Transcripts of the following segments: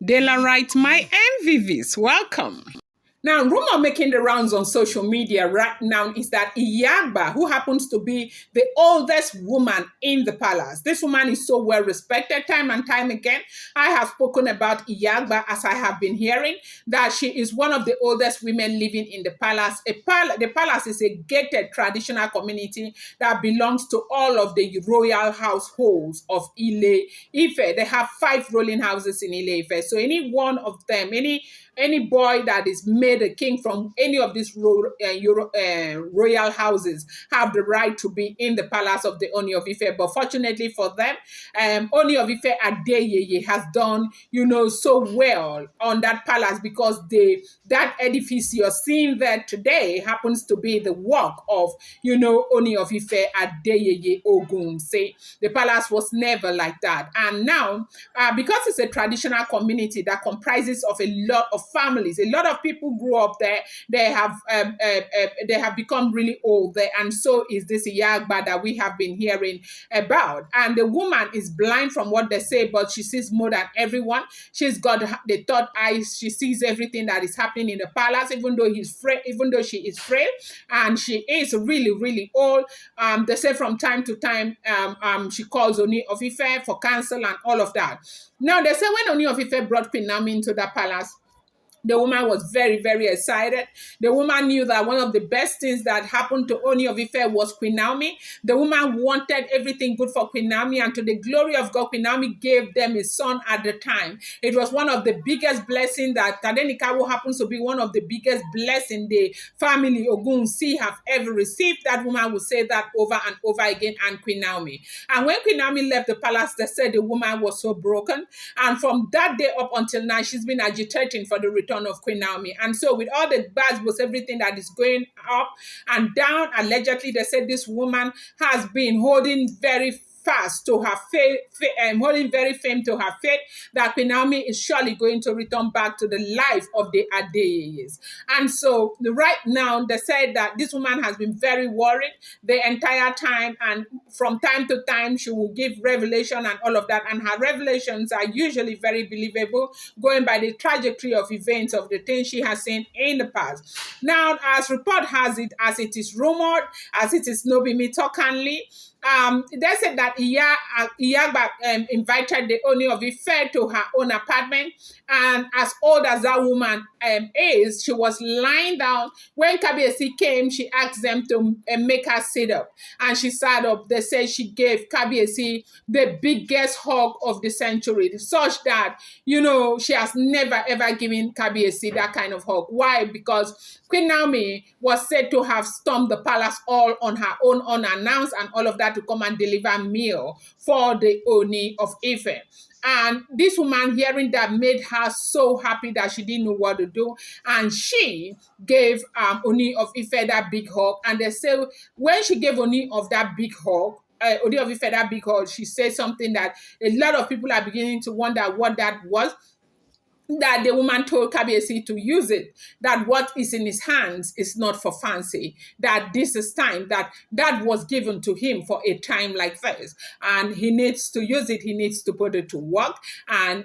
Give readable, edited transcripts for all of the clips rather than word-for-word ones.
De la right, my MVVs, welcome. Now, rumor making the rounds on social media right now is that Iyaagba, who happens to be the oldest woman in the palace, this woman is so well respected time and time again. I have spoken about Iyaagba as I have been hearing that she is one of the oldest women living in the palace. The palace is a gated traditional community that belongs to all of the royal households of Ile Ife. They have 5 rolling houses in Ile Ife. So any one of them, any boy that is made a king from any of these royal houses have the right to be in the palace of the Ooni of Ife. But fortunately for them, Ooni of Ife Adeyeye has done, so well on that palace because that edifice you're seeing there today happens to be the work of, Ooni of Ife Adeyeye Ogun. Say the palace was never like that. And now, because it's a traditional community that comprises of a lot of families. A lot of people grew up there. They have become really old there, and so is this Yagba that we have been hearing about. And the woman is blind from what they say, but she sees more than everyone. She's got the third eyes. She sees everything that is happening in the palace, even though she is frail, and she is really, really old. They say from time to time, she calls Ooni of Ife for counsel and all of that. Now they say when Ooni of Ife brought Queen Naomi into the palace, the woman was very, very excited. The woman knew that one of the best things that happened to Ooni of Ife was Queen Naomi. The woman wanted everything good for Queen Naomi, and to the glory of God, Queen Naomi gave them a son at the time. It was one of the biggest blessings that Tadenikawo happens to be one of the biggest blessings the family Ogunsi have ever received. That woman would say that over and over again, and Queen Naomi. And when Queen Naomi left the palace, they said the woman was so broken. And from that day up until now, she's been agitating for the return of Queen Naomi. And so with all the buzz, everything that is going up and down, allegedly they said this woman has been holding very fast to her faith, holding very firm to her faith that Queen Naomi is surely going to return back to the life of the Adeyeyes. And so right now they said that this woman has been very worried the entire time, and from time to time she will give revelation and all of that, and her revelations are usually very believable, going by the trajectory of events of the things she has seen in the past. Now, as report has it, as it is rumored, as it is Nobimi Tokanli, they said that Iyaagba invited the Ooni of Ife to her own apartment, and as old as that woman is, she was lying down. When Kabiyesi came, she asked them to make her sit up, and she sat up. They said she gave Kabiyesi the biggest hug of the century, such that, she has never ever given Kabiyesi that kind of hug. Why? Because Queen Naomi was said to have stormed the palace all on her own, unannounced, and all of that to come and deliver meal for the Ooni of Ife. And this woman hearing that made her so happy that she didn't know what to do. And she gave Ooni of Ife that big hug. And they say when she gave Ooni of that big hug, Ooni of Ife that big hug, she said something that a lot of people are beginning to wonder what that was. That the woman told Kabiyesi to use it, that what is in his hands is not for fancy, that this is time, that was given to him for a time like this, and he needs to use it, he needs to put it to work. And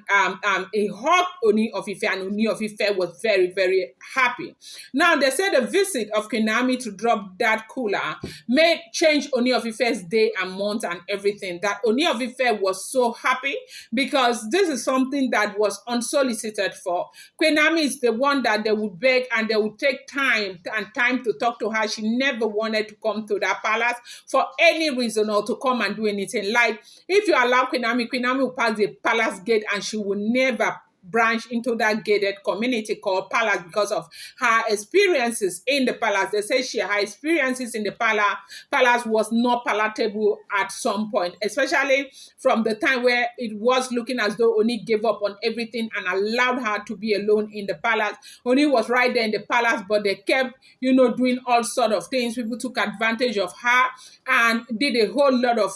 he hugged Ooni of Ife, and Ooni of Ife was very, very happy. Now, they said the visit of Queen Naomi to drop that cooler made change Ooni of Ife's day and month and everything, that Ooni of Ife was so happy because this is something that was unsolicited for. Queen Naomi is the one that they would beg, and they would take time to talk to her. She never wanted to come to that palace for any reason or to come and do anything. Like, if you allow Queen Naomi will pass the palace gate and she will never branch into that gated community called palace because of her experiences in the palace. They say her experiences in the palace was not palatable at some point, especially from the time where it was looking as though Oni gave up on everything and allowed her to be alone in the palace. Oni was right there in the palace, but they kept, doing all sort of things. People took advantage of her and did a whole lot of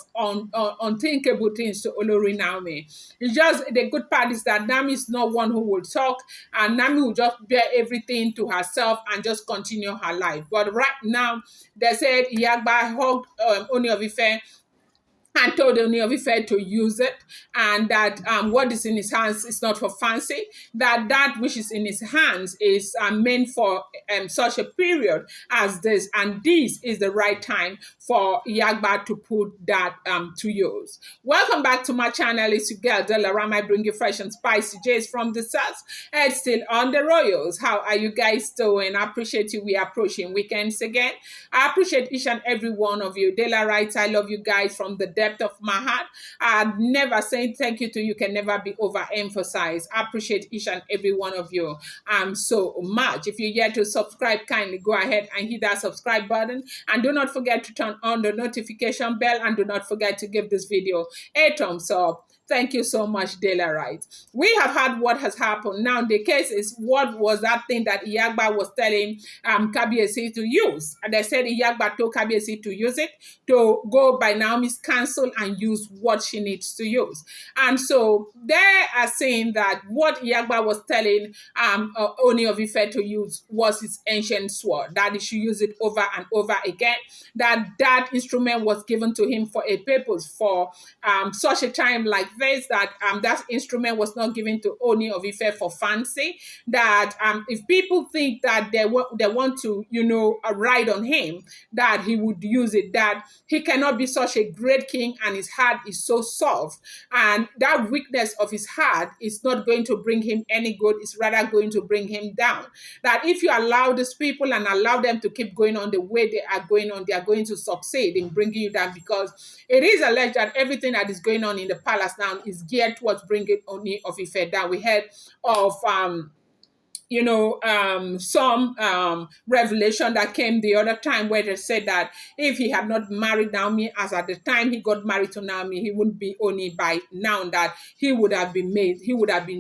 unthinkable things to Olori Naomi. It's just the good part is that Naomi is not one who will talk, and Naomi will just bear everything to herself and just continue her life. But right now, they said Yagba hugged Ooni of Ife and told Ooni of Ife to use it, and that what is in his hands is not for fancy, that that which is in his hands is meant for such a period as this, and this is the right time for Yagba to put that to use. Welcome back to my channel. It's your girl, Delarama. I bring you fresh and spicy J's from the south, and still on the Royals. How are you guys doing? I appreciate you. We are approaching weekends again. I appreciate each and every one of you. Dela writes, I love you guys from the depth of my heart. I'm never saying thank you to you can never be overemphasized. I appreciate each and every one of you so much. If you're yet to subscribe, kindly go ahead and hit that subscribe button. And do not forget to turn on the notification bell. And do not forget to give this video a thumbs up. Thank you so much, Dela Wright. We have had what has happened. Now, the case is, what was that thing that Iyaagba was telling Kabiyesi to use? And they said Iyaagba told Kabiyesi to use it, to go by Naomi's counsel and use what she needs to use. And so they are saying that what Iyaagba was telling Ooni of Ife to use was his ancient sword, that he should use it over and over again, that that instrument was given to him for a purpose, for such a time like this, that that instrument was not given to Ooni of Ife for fancy, that if people think that they want to, ride on him, that he would use it, that he cannot be such a great king and his heart is so soft, and that weakness of his heart is not going to bring him any good, it's rather going to bring him down. That if you allow these people and allow them to keep going on the way they are going on, they are going to succeed in bringing you down, because it is alleged that everything that is going on in the palace now is geared towards bringing Ooni of Ife down. We heard of some revelation that came the other time, where they said that if he had not married Naomi, as at the time he got married to Naomi, he wouldn't be Ooni by now, that he would have been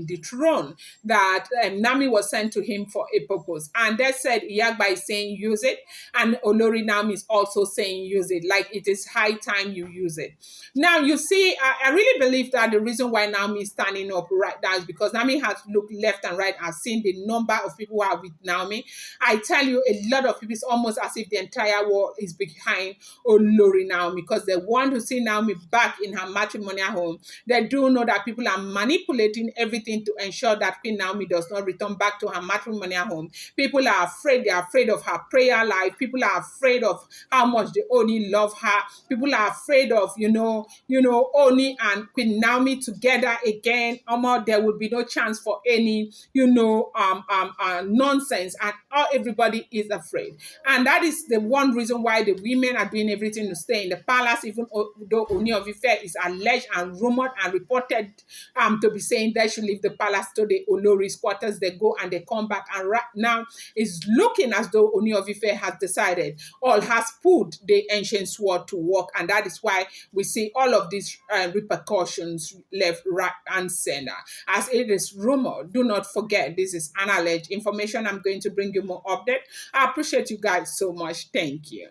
dethroned, that Naomi was sent to him for a purpose. And they said Iyaagba is saying use it, and Olori Naomi is also saying use it, like it is high time you use it. Now, you see, I really believe that the reason why Naomi is standing up right now is because Naomi has looked left and right and seen the number of people who are with Naomi. I tell you, a lot of people, it's almost as if the entire world is behind Olori Naomi, because they want to see Naomi back in her matrimonial home. They do know that people are manipulating everything to ensure that Queen Naomi does not return back to her matrimonial home. People are afraid. They are afraid of her prayer life. People are afraid of how much they only love her. People are afraid of, Ooni and Queen Naomi together again. There would be no chance for any, nonsense, and everybody is afraid. And that is the one reason why the women are doing everything to stay in the palace, even though Ooni of Ife is alleged and rumored and reported to be saying they should leave the palace to the Olori's quarters. They go and they come back, and right now it's looking as though Ooni of Ife has decided or has put the ancient sword to work, and that is why we see all of these repercussions left, right, and center. As it is rumored, do not forget, this is an alleged information. I'm going to bring you more update. I appreciate you guys so much. Thank you.